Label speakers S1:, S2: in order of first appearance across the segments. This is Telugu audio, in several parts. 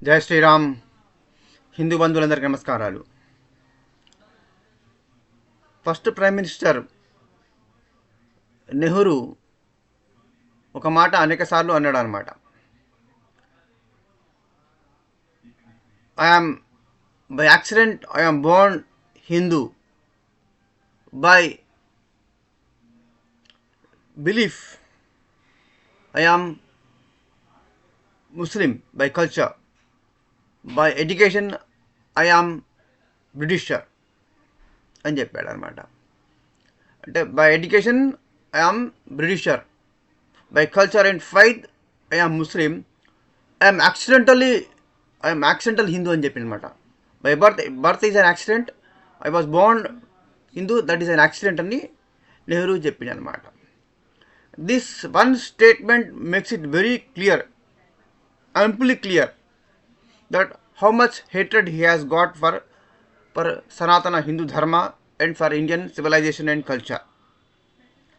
S1: జై శ్రీరామ్. హిందూ బంధువులందరికీ నమస్కారాలు. ఫస్ట్ ప్రైమ్ మినిస్టర్ నెహ్రూ ఒక మాట అనేక సార్లు అన్నాడు అనమాట. I am by accident I am Born Hindu, by belief I am Muslim, by culture, by education I am Britisher అని చెప్పాడు అనమాట. అంటే by education I am Britisher, by culture and faith I am Muslim, I'm accidental Hindu అని చెప్పింది అనమాట. By birth is an accident, I was Born Hindu, that is an accident అని నెహ్రూ చెప్పింది అనమాట. This one statement makes it very clear, amply clear, that how much hatred he has got for Sanatana Hindu Dharma and for Indian civilization and culture.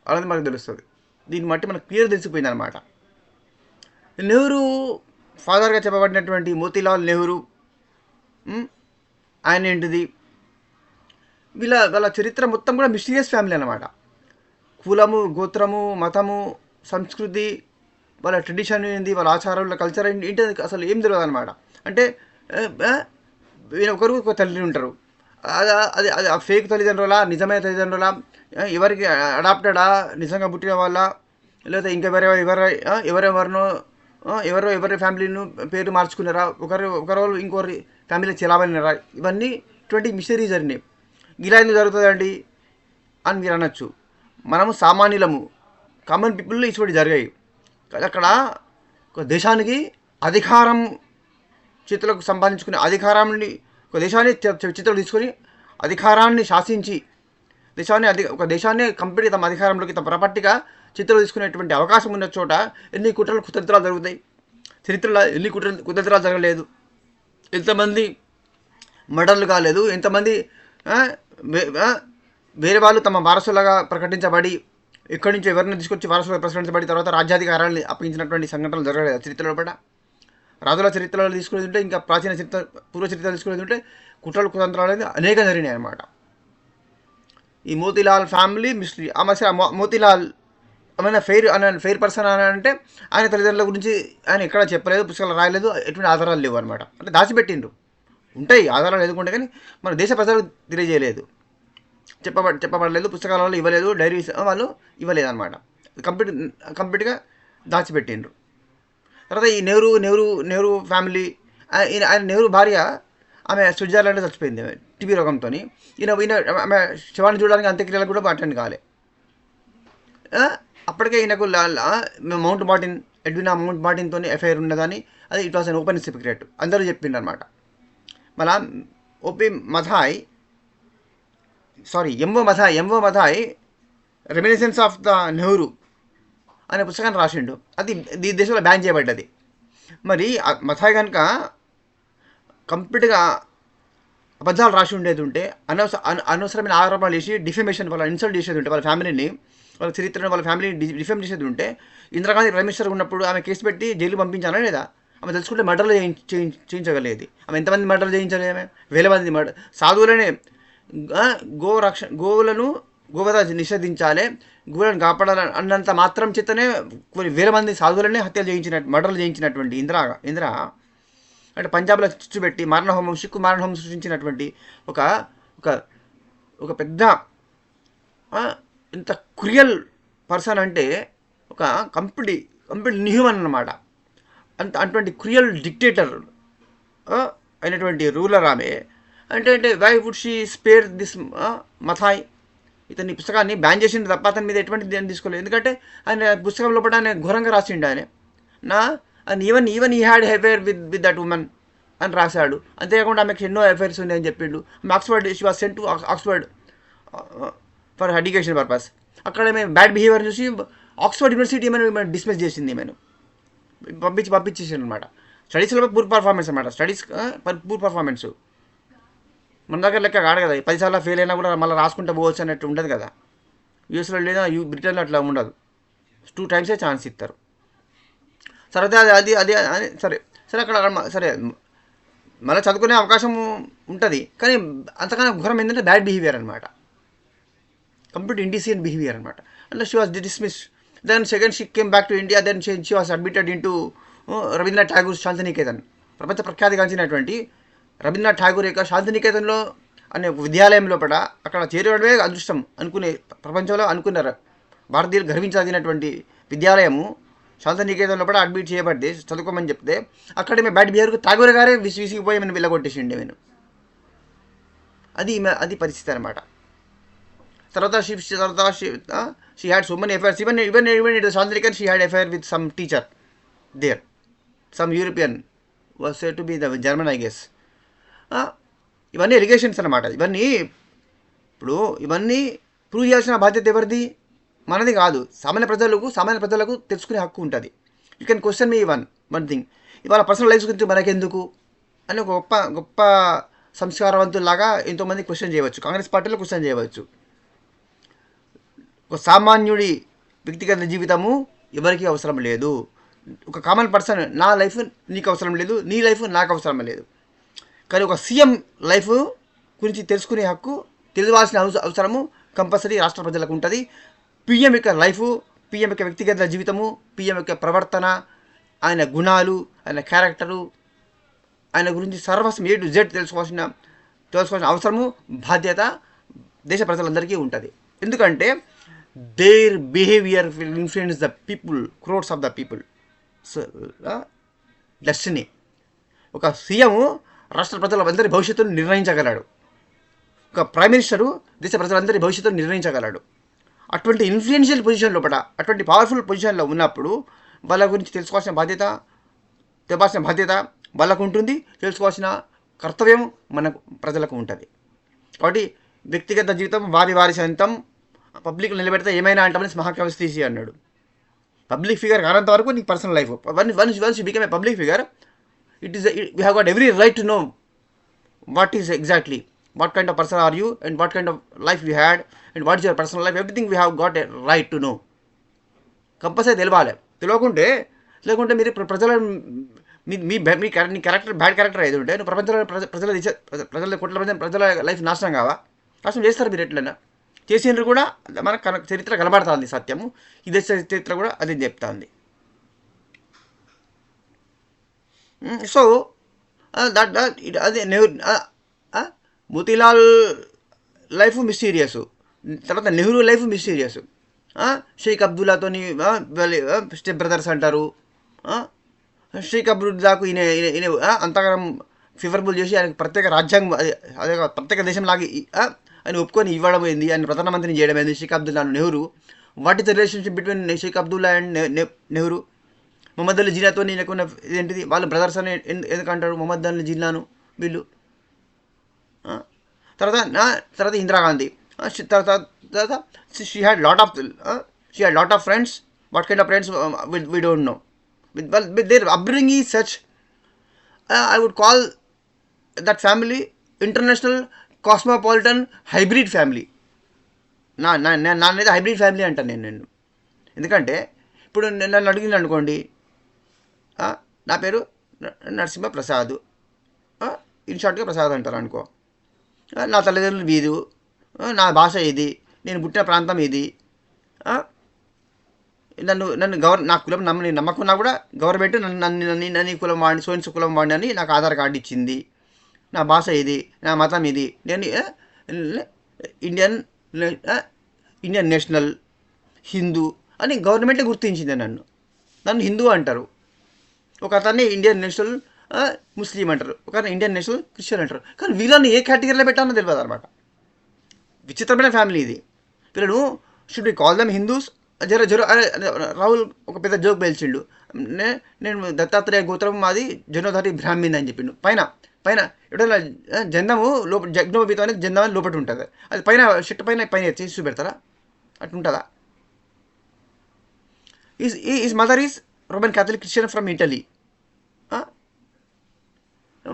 S1: అలాది మనకు తెలుస్తుంది. దీన్ని బట్టి మనకు క్లియర్ తెలిసిపోయింది అనమాట. నెహ్రూ ఫాదర్గా చెప్పబడినటువంటి మోతీలాల్ నెహ్రూ, ఆయన ఏంటిది, వాళ్ళ చరిత్ర మొత్తం కూడా మిస్టీరియస్ ఫ్యామిలీ అనమాట. కులము, గోత్రము, మతము, సంస్కృతి, వాళ్ళ ట్రెడిషన్ ఏంది, వాళ్ళ ఆచారం, వాళ్ళ కల్చర్ ఏంటి అసలు ఏం తెలియదు అనమాట. అంటే ఒకరు ఒక తల్లి ఉంటారు, అది అది ఫేక్ తల్లిదండ్రులా, నిజమైన తల్లిదండ్రులా, ఎవరికి అడాప్టెడా, నిజంగా పుట్టిన వాళ్ళ, లేకపోతే ఇంకా ఎవరెవరినో ఎవరి ఫ్యామిలీను పేరు మార్చుకున్నారా, ఒకరు ఇంకొకరి ఫ్యామిలీ చెలాబడినారా, ఇవన్నీ ఇటువంటి మిస్టరీస్ అన్నీ. ఇలా ఎందుకు జరుగుతుందండి అని మీరు అనొచ్చు. మనము సామాన్యులము, కామన్ పీపుల్ ఇటువంటి జరిగాయి. అక్కడ ఒక దేశానికి అధికారం చేతులకు సంపాదించుకునే అధికారాన్ని, ఒక దేశాన్ని చేతులకు తీసుకొని అధికారాన్ని శాసించి ఒక దేశాన్ని కంప్లీట్ తమ అధికారంలోకి, తమ ప్రాపర్టీగా చేతులు తీసుకునేటువంటి అవకాశం ఉన్న చోట ఎన్ని కుతంత్రాలు జరుగుతాయి. చరిత్రలో ఎన్ని కుతంత్రాలు జరగలేదు, ఎంతమంది మర్డర్లు కాలేదు, ఎంతమంది వేరే వాళ్ళు తమ వారసులుగా ప్రకటించబడి ఎక్కడి నుంచి ఎవరిని తీసుకొచ్చి వారసులుగా ప్రకటించబడి తర్వాత రాజ్యాధికారాన్ని అప్పగించినటువంటి సంఘటనలు జరగలేదు చరిత్రలో పడ. రాజుల చరిత్రలో తీసుకునేది ఉంటే, ఇంకా ప్రాచీన చరిత్ర, పూర్వ చరిత్ర తీసుకునేది ఉంటే కుట్రలు అనేది అనేక జరిగినాయి అన్నమాట. ఈ Motilal family mystery. Motilal fair person అని అంటే ఆయన తల్లిదండ్రుల గురించి ఆయన ఎక్కడా చెప్పలేదు, పుస్తకాలు రాయలేదు, ఎటువంటి ఆధారాలు లేవు అనమాట. అంటే దాచిపెట్టిండ్రు, ఉంటాయి ఆధారాలు ఎదుర్కొంటే, కానీ మన దేశ ప్రజలకు తెలియజేయలేదు, చెప్పబడలేదు, పుస్తకాలలో ఇవ్వలేదు, డైరీస్ వాళ్ళు ఇవ్వలేదు అనమాట. కంప్లీట్గా దాచిపెట్టిండ్రు. తర్వాత ఈ నెహ్రూ ఫ్యామిలీ, ఆయన నెహ్రూ భార్య, ఆమె స్విట్జర్లాండ్లో చచ్చిపోయింది టీబీ రోగంతో. ఆమె శివాన్ని చూడడానికి అంత్యక్రియలకు కూడా అటెండ్ కాలే. అప్పటికే ఈయనకు ఎడ్వినా మౌంట్ బాటిన్తో ఎఫ్ఐఆర్ ఉన్నదని, అది it was an open secret, అందరూ చెప్పిండ్రు అనమాట. మళ్ళా MO Mathai reminiscence of the Nehru అనే పుస్తకాన్ని రాసిండు. అది ఈ దేశంలో బ్యాన్ చేయబడ్డది. మరి మథాయ్ కనుక కంప్లీట్గా అబద్ధాలు రాసి ఉండేది ఉంటే, అనవసరమైన ఆరోపణలు చేసి డిఫెమేషన్, వాళ్ళ ఇన్సల్ట్ చేసేది ఉంటే, వాళ్ళ ఫ్యామిలీని, వాళ్ళ చరిత్రను, వాళ్ళ ఫ్యామిలీని డిఫెమ్ చేసేది ఉంటే, ఇందిరాగాంధీ ప్రైమ్ మినిస్టర్ ఉన్నప్పుడు ఆమె కేసు పెట్టి జైలు పంపించాలా లేదా? ఆమె తెలుసుకుంటే మర్డర్లు చేయించగలిగేది. ఆమె ఎంతమంది మర్డర్లు చేయించలేదు? ఆమె వేల మంది సాధువులనే గోవధ నిషేధించాలి, గోవులను కాపాడాలి అన్నంత మాత్రం చేతనే కొన్ని వేల మంది సాధువులనే మర్డర్లు చేయించినటువంటి ఇందిరా అంటే పంజాబ్లో చిచ్చు పెట్టి సిక్కు మారణహోమం సృష్టించినటువంటి ఒక పెద్ద ఇంత క్రియల్ పర్సన్ అంటే ఒక కంప్లీట్ ఇన్హ్యూమన్ అన్నమాట. అటువంటి క్రియల్ డిక్టేటర్ అయినటువంటి రూలర్ ఆమె. అంటే why would she spare this Mathai? ఇతని పుస్తకాన్ని బ్యాన్ చేసింది తప్ప అతని మీద ఎటువంటి దేని తీసుకోలేదు. ఎందుకంటే ఆయన పుస్తకంలో పట్ల ఆయన ఘోరంగా రాసిండు. ఆయన ఈవెన్ ఈ had affair with that women అని రాశాడు. అంతేకాకుండా ఆమెకు ఎన్నో అఫైర్స్ ఉన్నాయని చెప్పిండు. Oxford, she was sent to Oxford for education purpose. అక్కడ మేము బ్యాడ్ బిహేవియర్ చూసి ఆక్స్ఫర్డ్ యూనివర్సిటీ ఏమైనా డిస్మిస్ చేసింది, ఏమైనా పంపించేసాను అనమాట. స్టడీస్లో పూర్ పర్ఫార్మెన్స్ అనమాట. పూర్ పర్ఫార్మెన్స్ మన దగ్గర లెక్క కాదు కదా. 10 సార్లు ఫెయిల్ అయినా కూడా మళ్ళీ రాసుకుంటూ పోవచ్చు అన్నట్టు ఉండదు కదా. యూఎస్లో లేదా బ్రిటన్లో అట్లా ఉండదు. 2 టైమ్సే ఛాన్స్ ఇస్తారు. సరే అది సరే అక్కడ సరే మళ్ళీ చదువుకునే అవకాశం ఉంటుంది, కానీ అంతకన్నా ఘోరం ఏంటంటే బ్యాడ్ బిహేవియర్ అనమాట, కంప్లీట్ ఇండిసియన్ బిహేవియర్ అనమాట. And she was dismissed. Then second she came back to India. Then she was admitted in to Rabindranath Tagore Shantiniketan. ప్రపంచ ప్రఖ్యాతిగాంచినటువంటి రవీంద్రనాథ్ ఠాగూర్ యొక్క శాంతినికేతన్లో అనే విద్యాలయం లోపల అక్కడ చేరడమే అదృష్టం అనుకునే, ప్రపంచంలో అనుకున్నారు భారతీయులు గర్వించాల్సినటువంటి విద్యాలయము శాంతినికేతన్ లోపల అడ్మిట్ చేయబడి చదువుకోమని చెప్తే అక్కడ మేము బ్యాడ్ బిహేవియర్కు ఠాగూర్ గారే విసిగిపోయి మేము వెళ్ళగొట్టేసిండే నేను. అది పరిస్థితి అనమాట. తర్వాత she had so many affairs. Even it Shantiniketan she had affair with some teacher there, some European, was said to be the German I guess. ఇవన్నీ ఎలిగేషన్స్ అనమాట. ఇవన్నీ ప్రూవ్ చేయాల్సిన బాధ్యత ఎవరిది? మనది కాదు. సామాన్య ప్రజలకు తెలుసుకునే హక్కు ఉంటుంది. You can question me one thing. ఇవాళ పర్సనల్ లైఫ్స్ గురించి మనకెందుకు అని ఒక గొప్ప సంస్కారవంతుల్లాగా ఎంతోమంది క్వశ్చన్ చేయవచ్చు. కాంగ్రెస్ పార్టీలో క్వశ్చన్ చేయవచ్చు. ఒక సామాన్యుడి వ్యక్తిగత జీవితము ఎవరికి అవసరం లేదు. ఒక కామన్ పర్సన్, నా లైఫ్ నీకు అవసరం లేదు, నీ లైఫ్ నాకు అవసరం లేదు. కానీ ఒక సీఎం లైఫ్ గురించి తెలుసుకునే హక్కు, తెలియాల్సిన అవసరము కంపల్సరీ రాష్ట్ర ప్రజలకు ఉంటుంది. పిఎం యొక్క లైఫ్, పిఎం యొక్క వ్యక్తిగత జీవితము, పిఎం యొక్క ప్రవర్తన, ఆయన గుణాలు, ఆయన క్యారెక్టరు, ఆయన గురించి సర్వస్వం A to Z తెలుసుకోవాల్సిన అవసరము, బాధ్యత దేశ ప్రజలందరికీ ఉంటుంది. ఎందుకంటే their behaviour will influence the people, crores of the people destiny. ఒక సీఎం రాష్ట్ర ప్రజలందరి భవిష్యత్తును నిర్ణయించగలడు. ఒక ప్రైమ్ మినిస్టరు దేశ ప్రజలందరి భవిష్యత్తును నిర్ణయించగలడు. అటువంటి ఇన్ఫ్లుయెన్షియల్ పొజిషన్ లోపల, అటువంటి పవర్ఫుల్ పొజిషన్లో ఉన్నప్పుడు వాళ్ళ గురించి తెలుసుకోవాల్సిన బాధ్యత వాళ్ళకు ఉంటుంది, తెలుసుకోవాల్సిన కర్తవ్యం మన ప్రజలకు ఉంటుంది. కాబట్టి వ్యక్తిగత జీవితం వారి సొంతం, పబ్లిక్ నిలబెడితే ఏమైనా అంటామని మహాకవి తీసి అన్నాడు. పబ్లిక్ ఫిగర్ కానంత వరకు నీకు personal life. Once you become a public figure, we have got every right to know what is exactly, what kind of person are you and what kind of life you had and what is your personal life. Everything we have got a right to know. Compulsory తెలియకుంటే మీరు మీ క్యారెక్టర్ బ్యాడ్ క్యారెక్టర్ ఏది ఉంటే నువ్వు ప్రజల కోట్ల ప్రజల లైఫ్ నాశనం కావా? నాశనం చేస్తారు మీరు ఎట్లయినా. చేసినారు కూడా మన చరిత్ర కనబడుతుంది సత్యము. ఈ దేశ చరిత్ర కూడా అదే చెప్తుంది. సో అదే మోతీలాల్ లైఫ్ మిస్టీరియస్, తర్వాత నెహ్రూ లైఫ్ మిస్టీరియస్. షేక్ అబ్దుల్లాతోని స్టెప్ బ్రదర్స్ అంటారు. షేక్ అబ్దుల్లాకు ఈయన అంతగానం ఫేవరబుల్ చేసి ఆయనకు ప్రత్యేక రాజ్యాంగం, అదే ప్రత్యేక దేశం లాగా ఆయన ఒప్పుకొని ఇవ్వడం ఏంది, ఆయన ప్రధానమంత్రిని చేయడం ఏంది Sheikh Abdullah Nehru. What is the relationship between Sheikh Abdullah and Nehru? Mohammed Ali జిన్నాతో నీకున్న ఇదేంటిది? వాళ్ళు బ్రదర్స్ అని ఎందుకంటారు మొహమ్మద్ అలీ జిన్నాను వీళ్ళు? తర్వాత ఇందిరాగాంధీ. తర్వాత she had lot of friends. What kind of friends we don't know. with their upbringing is such, I would call that family international cosmopolitan hybrid family. నాన్నైతే హైబ్రిడ్ ఫ్యామిలీ అంటాను నేను. ఎందుకంటే ఇప్పుడు నన్ను అడిగింది అనుకోండి, నా పేరు నరసింహ ప్రసాద్, ఇన్షార్ట్గా ప్రసాద్ అంటారు అనుకో. నా తల్లిదండ్రులు వీరు, నా భాష ఇది, నేను పుట్టిన ప్రాంతం ఇది. నన్ను నా కులం నమ్మకున్నా కూడా గవర్నమెంట్ నన్ను కులం వాడిని, సోన్స్ కులం వాడిని అని నాకు ఆధార్ కార్డు ఇచ్చింది. నా భాష ఇది, నా మతం ఇది, నేను ఇండియన్ నేషనల్ హిందూ అని గవర్నమెంటే గుర్తించింది. నన్ను హిందూ అంటారు, ఒక అతన్ని ఇండియన్ నేషనల్ ముస్లిం అంటారు, ఒక ఇండియన్ నేషనల్ క్రిస్టియన్ అంటారు. కానీ వీళ్ళని ఏ కేటగిరీలో పెట్టాలో తెలియదు అనమాట. విచిత్రమైన ఫ్యామిలీ ఇది. వీళ్ళను should we call them Hindus? Rahul ఒక పెద్ద జోక్ పేల్చిండు, నేను దత్తాత్రేయ గోత్రం మాది జనోధారి బ్రాహ్మణ్ అని చెప్పిండు. పైన ఎప్పుడైనా జందము లోపల జగ్నోబీతం అనేది జందం అని లోపల ఉంటుంది, అది పైన షర్ట్ పైన చేసి చూపెడతారా? అట్లుంటుందా? Is mother is Roman Catholic Christian from Italy.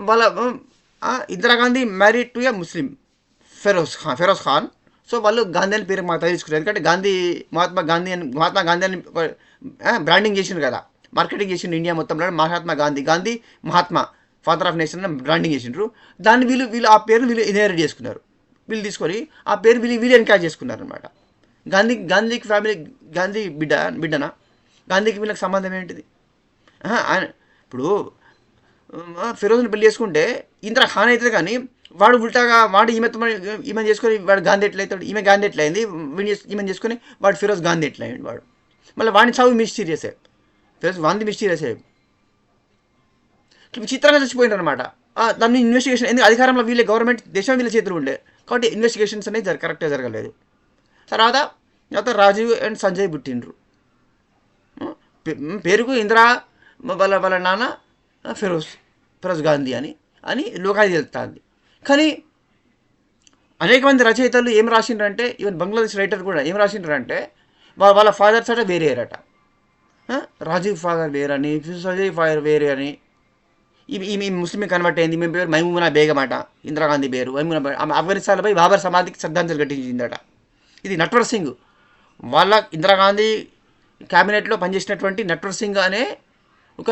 S1: వాళ్ళ Indira Gandhi married to a Muslim Feroze Khan. So వాళ్ళు గాంధీ అని పేరు మాకు తీసుకున్నారు, ఎందుకంటే మహాత్మా గాంధీ అని బ్రాండింగ్ చేసిండు కదా, మార్కెటింగ్ చేసిండు ఇండియా మొత్తంలో. Mahatma Gandhi Mahatma father of nation branding చేసిండ్రు. దాన్ని వీళ్ళు ఆ పేరు వీళ్ళు ఇన్హెరిట్ చేసుకున్నారు. వీళ్ళు తీసుకొని ఆ పేరు వీళ్ళు ఎన్కరేజ్ చేసుకున్నారు అనమాట. గాంధీకి ఫ్యామిలీ, గాంధీ బిడ్డనా? గాంధీకి వీళ్ళకి సంబంధం ఏంటిది? ఇప్పుడు ఫిరోజ్ని పెళ్లి చేసుకుంటే ఇందిరా ఖాన్ అవుతుంది, కానీ వాడు ఉల్టాగా వాడు ఈమె చేసుకొని వాడు గాంధీ ఎట్లయితాడు? ఈమె గాంధీ ఎట్లయింది? ఈమె చేసుకొని వాడు ఫిరోజ్ గాంధీ ఎట్లయింది? వాడు మళ్ళీ వాడిని చావు మిస్టీరియసే, ఫిరోజ్ వాంది మిస్టీరియసే, విచిత్రంగా చచ్చిపోయినారు అనమాట. దాన్ని ఇన్వెస్టిగేషన్, ఎందుకు అధికారంలో వీళ్ళే, గవర్నమెంట్ దేశం వీళ్ళ చేతులు ఉండే కాబట్టి ఇన్వెస్టిగేషన్స్ అనేది కరెక్ట్గా జరగలేదు. తర్వాత రాజీవ్ అండ్ సంజయ్ పుట్టిండ్రు. పేరుకు ఇందిరా, వాళ్ళ నాన్న ఫిరోజ్ గాంధీ అని లోకానికి తెలుస్తుంది. కానీ అనేక మంది రచయితలు ఏం రాసిండ్రంటే, ఈవెన్ బంగ్లాదేశ్ రైటర్ కూడా ఏం రాసిండ్రంటే వాళ్ళ ఫాదర్స్ అట వేరేరట. రాజీవ్ ఫాదర్ వేరని, సంజయ్ ఫాదర్ వేరే అని. ఈ ముస్లిం కన్వర్ట్ అయింది, మేము పేరు మైమూనా బేగం అట, ఇందిరాగాంధీ పేరు మైమూనా బేగం. ఆమె ఆఫ్ఘనిస్తాన్లో పోయి బాబర్ సమాధికి శ్రద్ధాంజలి ఘటించిందట. ఇది నట్వర్ సింగ్, వాళ్ళ ఇందిరాగాంధీ క్యాబినెట్లో పనిచేసినటువంటి నట్వర్ సింగ్ అనే ఒక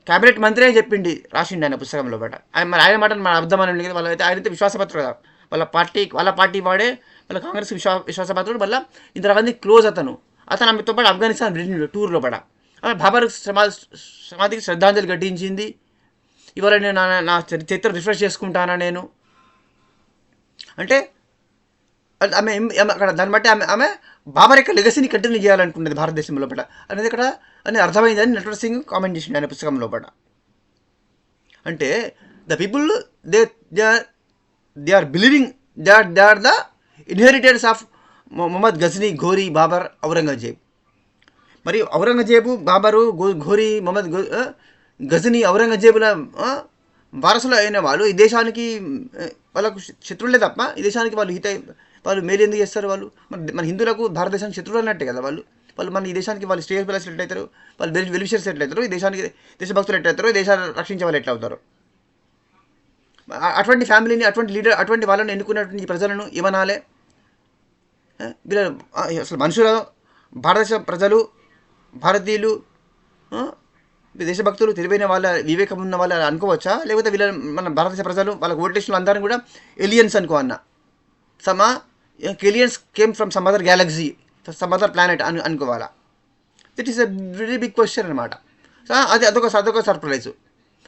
S1: క్యాబినెట్ మంత్రి అని చెప్పిండి, రాసిండి ఆయన పుస్తకంలో పాట. ఆయన మాట మన అర్థమని కదా. ఆయనైతే విశ్వాసపత్రుడు కదా, వాళ్ళ పార్టీ వాడే, వాళ్ళ కాంగ్రెస్ విశ్వాసపత్రుడు. మళ్ళీ ఇందిరాగాంధీ క్లోజ్ అతను ఆమెతో పాటు ఆఫ్ఘనిస్తాన్ వెళ్ళిండు టూర్లో పడ. ఆమె బాబర్ సమాధికి శ్రద్ధాంజలి ఘటించింది. ఇవాళ నేను నా చరిత్ర రిఫ్రెష్ చేసుకుంటానా నేను అంటే ఆమె అక్కడ దాన్ని బట్టి ఆమె బాబర్ యొక్క లెగసీని కంటిన్యూ చేయాలనుకున్నది భారతదేశం లోపల అనేది ఇక్కడ అని అర్థమైందని నట్వర్ సింగ్ కామెంట్ చేసింది ఆయన పుస్తకం లోపల. అంటే the people they are believing that they are the inheritance of Mohammed Ghazni, Ghori, Babur, Aurangzeb. మరి ఔరంగజేబు, బాబరు, ఘోరీ, మొహమ్మద్ గజ్నీ, ఔరంగజేబుల వారసులు అయిన వాళ్ళు ఈ దేశానికి వాళ్ళకు శత్రువులే తప్ప ఈ దేశానికి వాళ్ళు మేలు ఎందుకు చేస్తారు? వాళ్ళు మన హిందువులకు భారతదేశానికి శత్రువులు అన్నట్టే కదా. వాళ్ళు మన ఈ దేశానికి వాళ్ళు స్టేజ్ ప్లేస్ ఎట్లయితారు, వాళ్ళు వెల్విషర్స్ ఎట్లయితారు, ఈ దేశానికి దేశభక్తులు ఎట్లయితారు, ఈ దేశాన్ని రక్షించే వాళ్ళు ఎట్లా అవుతారు? అటువంటి ఫ్యామిలీని, అటువంటి లీడర్, అటువంటి వాళ్ళని ఎన్నుకున్నటువంటి ప్రజలను ఏమనాలే? వీళ్ళ అసలు మనుషులు, భారతదేశ ప్రజలు, భారతీయులు, దేశభక్తులు, తెలివైన వాళ్ళ, వివేకం ఉన్న వాళ్ళ అనుకోవచ్చా? లేకపోతే వీళ్ళ మన భారతదేశ ప్రజలు వాళ్ళ ఓటేషన్ అందరినీ కూడా ఎలియన్స్ అనుకో అన్న, aliens came from some other galaxy, some other planet అనుకోవాలా? That is a very big question అనమాట. అదొక సర్ప్రైజ్.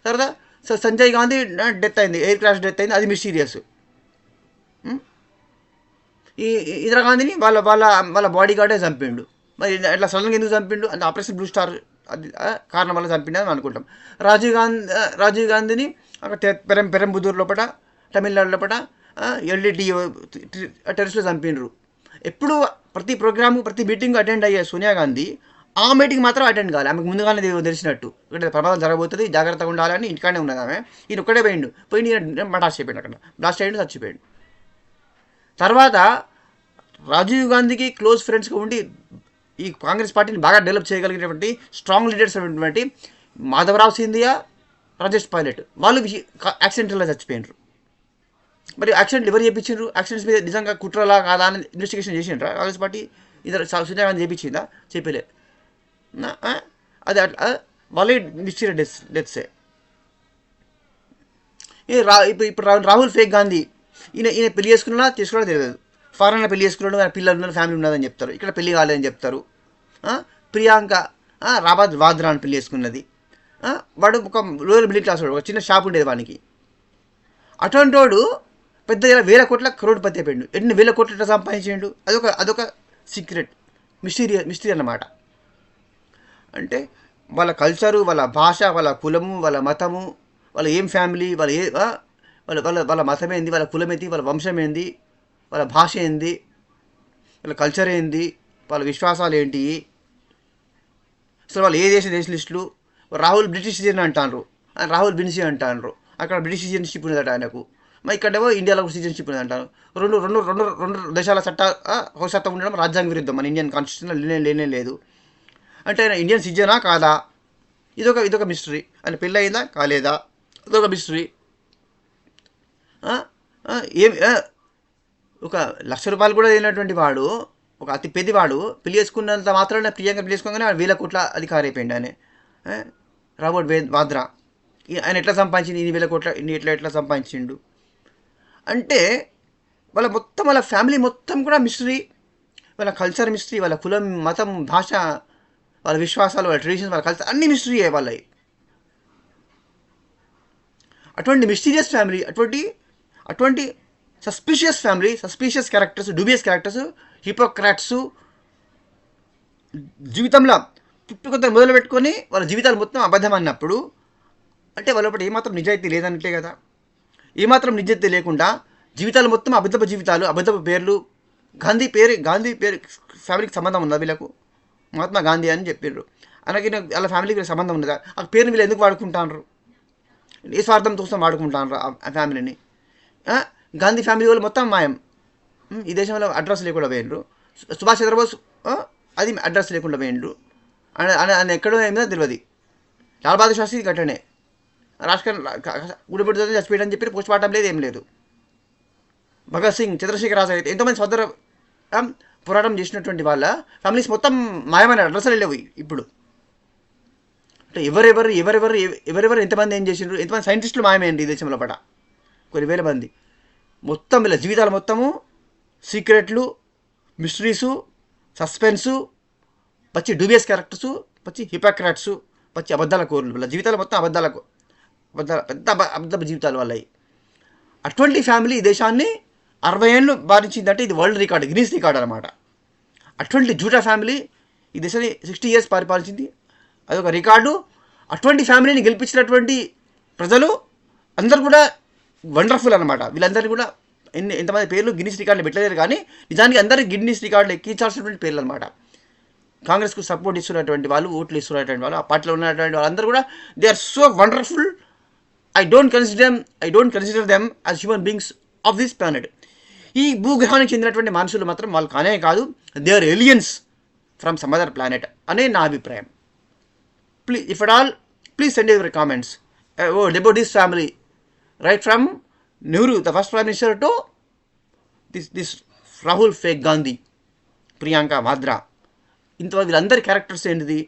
S1: తర్వాత సంజయ్ గాంధీ డెత్ అయింది, ఎయిర్ క్రాష్ డెత్ అయింది, అది మిస్టీరియస్. ఈ ఇందిరాగాంధీని వాళ్ళ బాడీ గార్డే చంపిండు. మరి అట్లా సడన్గా ఎందుకు చంపిండు అంటే ఆపరేషన్ బ్లూ స్టార్ అది కారణం వల్ల చంపిండని అనుకుంటాం. రాజీవ్ గాంధీని అక్కడ పెరంబుదూర్ లోపల, తమిళనాడు లోపల ఎల్డిటి టెర్రస్లో చంపిండ్రు. ఎప్పుడు ప్రతి ప్రోగ్రాము, ప్రతి మీటింగ్ అటెండ్ అయ్యే సోనియా గాంధీ ఆ మీటింగ్ మాత్రం అటెండ్ కావాలి. ఆమెకు ముందుగానే తెలిసినట్టు ఇక్కడ ప్రమాదం జరగబోతుంది, జాగ్రత్తగా ఉండాలని ఇంటికానే ఉన్నది ఆమె. ఈయన ఒక్కడే పోయి నేను మటాస్ అయిపోయాడు, అక్కడ బ్లాస్ట్ అయ్యిండు, చచ్చిపోయాడు. తర్వాత రాజీవ్ గాంధీకి క్లోజ్ ఫ్రెండ్స్గా ఉండి ఈ కాంగ్రెస్ పార్టీని బాగా డెవలప్ చేయగలిగినటువంటి స్ట్రాంగ్ లీడర్స్ అయినటువంటి మాధవరావు సింధియా, రాజేష్ పైలట్, వాళ్ళు యాక్సిడెంట్లో చచ్చిపోయినారు. మరి యాక్సిడెంట్ ఎవరు చేయించారు? యాక్సిడెంట్స్ మీద నిజంగా కుట్రలా కాదా అని ఇన్వెస్టిగేషన్ చేసిండ్రా కాంగ్రెస్ పార్టీ? ఇద్దరు సోనియా గాంధీ చేయించిందా? చెప్పలే. అది అట్లా వాళ్ళే మిస్టీరియస్ డెత్సే. ఇప్పుడు రాహుల్ ఫేక్ గాంధీ, ఈయన పెళ్లి చేసుకున్నా తెలియదు. ఫారెన్లో పెళ్లి చేసుకున్నాడు, ఆయన పిల్లలు ఉన్నారు, ఫ్యామిలీ ఉన్నదని చెప్తారు. ఇక్కడ పెళ్లి కాలేదని చెప్తారు. ప్రియాంక వాద్రా అని పెళ్లి చేసుకున్నది. వాడు ఒక లోయర్ మిడిల్ క్లాస్ వాడు, ఒక చిన్న షాప్ ఉండేది వానికి. అటువంటి వాడు పెద్ద 1000 కోట్ల కరోడ్పతి అయిపోయాడు. ఎన్ని 1000 కోట్ల సంపాదించాడు? అదొక సీక్రెట్, మిస్టరీ అన్నమాట. అంటే వాళ్ళ కల్చరు, వాళ్ళ భాష, వాళ్ళ కులము, వాళ్ళ మతము, వాళ్ళ ఏం ఫ్యామిలీ, వాళ్ళ మతం ఏంది, వాళ్ళ కులం ఏంది, వాళ్ళ వంశం ఏంది, వాళ్ళ భాష ఏంది, వాళ్ళ కల్చర్ ఏంది, వాళ్ళ విశ్వాసాలు ఏంటి, అసలు వాళ్ళు ఏ దేశలిస్టులు. రాహుల్ బ్రిటిష్ సిటిజన్ అంటారు, రాహుల్ బిన్సీ అంటారు. అక్కడ బ్రిటిష్ సిటిజన్షిప్ ఉన్నదట ఆయనకు, మరి ఇక్కడేమో ఇండియాలో సిటిజన్షిప్ ఉన్నది అంటారు. రెండు దేశాల హోసత్వం ఉండడం రాజ్యాంగ విరుద్ధం, మన ఇండియన్ కాన్స్టిట్యూషన్లో లేనే లేదు. అంటే ఆయన ఇండియన్ సిటిజనా కాదా? ఇదొక మిస్టరీ. ఆయన పెళ్ళి అయిందా కాలేదా? ఇదొక మిస్టరీ. ఒక ₹1,00,000 కూడా లేనటువంటి వాడు, ఒక అతి పెద్దవాడు పెళ్లి చేసుకున్నంత మాత్రాన ప్రియాంక పెళ్లి చేసుకోగానే 1000 కోట్ల అధికారి అయిపోయింది ఆయన. రాబర్ట్ వాద్రా ఆయన ఎట్లా సంపాదించింది, ఇన్ని వేల కోట్ల ఇన్ని ఎట్లా సంపాదించిండు అంటే వాళ్ళ ఫ్యామిలీ మొత్తం కూడా మిస్టరీ, వాళ్ళ కల్చర్ మిస్టరీ, వాళ్ళ కులం, మతం, భాష, వాళ్ళ విశ్వాసాలు, వాళ్ళ ట్రెడిషన్స్, వాళ్ళ కల్చర్ అన్ని మిస్టరీ వాళ్ళవి. అటువంటి మిస్టీరియస్ ఫ్యామిలీ, అటువంటి suspicious family, suspicious characters, dubious characters, Hippocrates జీవితంలో పుట్టుకొత్త మొదలు పెట్టుకొని వాళ్ళ జీవితాలు మొత్తం అబద్ధం అన్నప్పుడు అంటే వాళ్ళ లోపల ఏమాత్రం నిజాయితీ లేదన్నట్లే కదా. ఏమాత్రం నిజాయితీ లేకుండా జీవితాలు మొత్తం అబద్ధపు జీవితాలు, అబద్ధపు పేర్లు. గాంధీ పేరు ఫ్యామిలీకి సంబంధం ఉందా వీళ్ళకు? మహాత్మా గాంధీ అని చెప్పారు. అలాగే వాళ్ళ ఫ్యామిలీకి సంబంధం ఉన్నదా? ఆ పేరుని వీళ్ళు ఎందుకు వాడుకుంటారు? ఏ స్వార్థం కోసం వాడుకుంటారు ఆ ఫ్యామిలీని? గాంధీ ఫ్యామిలీ వాళ్ళు మొత్తం మాయం. ఈ దేశంలో అడ్రస్ లేకుండా పోయిండ్రు. సుభాష్ చంద్రబోస్ అది అడ్రస్ లేకుండా పోయిండ్రు. ఆయన ఎక్కడో ఏమిదో తెలియదు. లాల్ బహదూర్ శాస్త్రి గట్టనే రాష్ట్రం గుడిపెడుతుంది చచ్చిపోయాడని చెప్పి పోస్ట్ మార్టం లేదు, ఏం లేదు. భగత్ సింగ్, చంద్రశేఖర్ ఆజాద్ ఎంతోమంది స్వతంత్ర పోరాటం చేసినటువంటి వాళ్ళ ఫ్యామిలీస్ మొత్తం మాయమైన అడ్రస్లు లేవు ఇప్పుడు. అంటే ఎవరెవరు ఎంతమంది ఏం చేసిండ్రు, ఎంతమంది సైంటిస్టులు మాయమైంది ఈ దేశంలో పట కొన్ని వేల మంది. మొత్తం వీళ్ళ జీవితాలు మొత్తము సీక్రెట్లు, మిస్టరీసు, సస్పెన్సు, పచ్చి డూబియస్ క్యారెక్టర్సు, పచ్చి హిపోక్రాట్సు, పచ్చి అబద్ధాల కోరులు. వీళ్ళ జీవితాలు మొత్తం పెద్ద అబద్ధ జీవితాలు వాళ్ళవి. అటువంటి ఫ్యామిలీ ఈ దేశాన్ని 60 ఏళ్ళు బాధించిందంటే ఇది వరల్డ్ రికార్డ్, గిన్నీస్ రికార్డ్ అనమాట. అటువంటి జూటా ఫ్యామిలీ ఈ దేశాన్ని 60 years పరిపాలించింది, అదొక రికార్డు. అటువంటి ఫ్యామిలీని గెలిపించినటువంటి ప్రజలు అందరూ కూడా వండర్ఫుల్ అనమాట. వీళ్ళందరినీ కూడా ఎంతమంది పేర్లు గిన్నీస్ రికార్డులు పెట్టలేరు, కానీ నిజానికి అందరికీ గిన్నీస్ రికార్డులు ఎక్కించాల్సినటువంటి పేర్లు అనమాట. కాంగ్రెస్కు సపోర్ట్ ఇస్తున్నటువంటి వాళ్ళు, ఓట్లు ఇస్తున్నటువంటి వాళ్ళు, ఆ పార్టీలో ఉన్నటువంటి వాళ్ళందరూ కూడా they are so wonderful. I don't consider them as human beings of this planet. ఈ భూగ్రహానికి చెందినటువంటి మనుషులు మాత్రం వాళ్ళు కానే కాదు, they are aliens from some other planet అనే నా అభిప్రాయం. Please, if at all, please send your comments about this family, right from Nehru, the first Prime Minister, to this Rahul Fake Gandhi, Priyanka Vadra. ఇంతవరకు వీళ్ళందరి క్యారెక్టర్స్ ఏంటిది,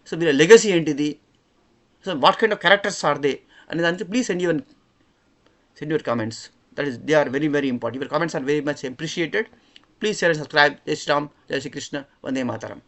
S1: సో వీళ్ళ లెగసీ ఏంటిది, so what kind of characters are they అనే దానికి please send your comments. That is, they are very, very important. Your comments are very much appreciated. Please share and subscribe. Jai Shri Ram, Jai Shri Krishna, Vande Mataram.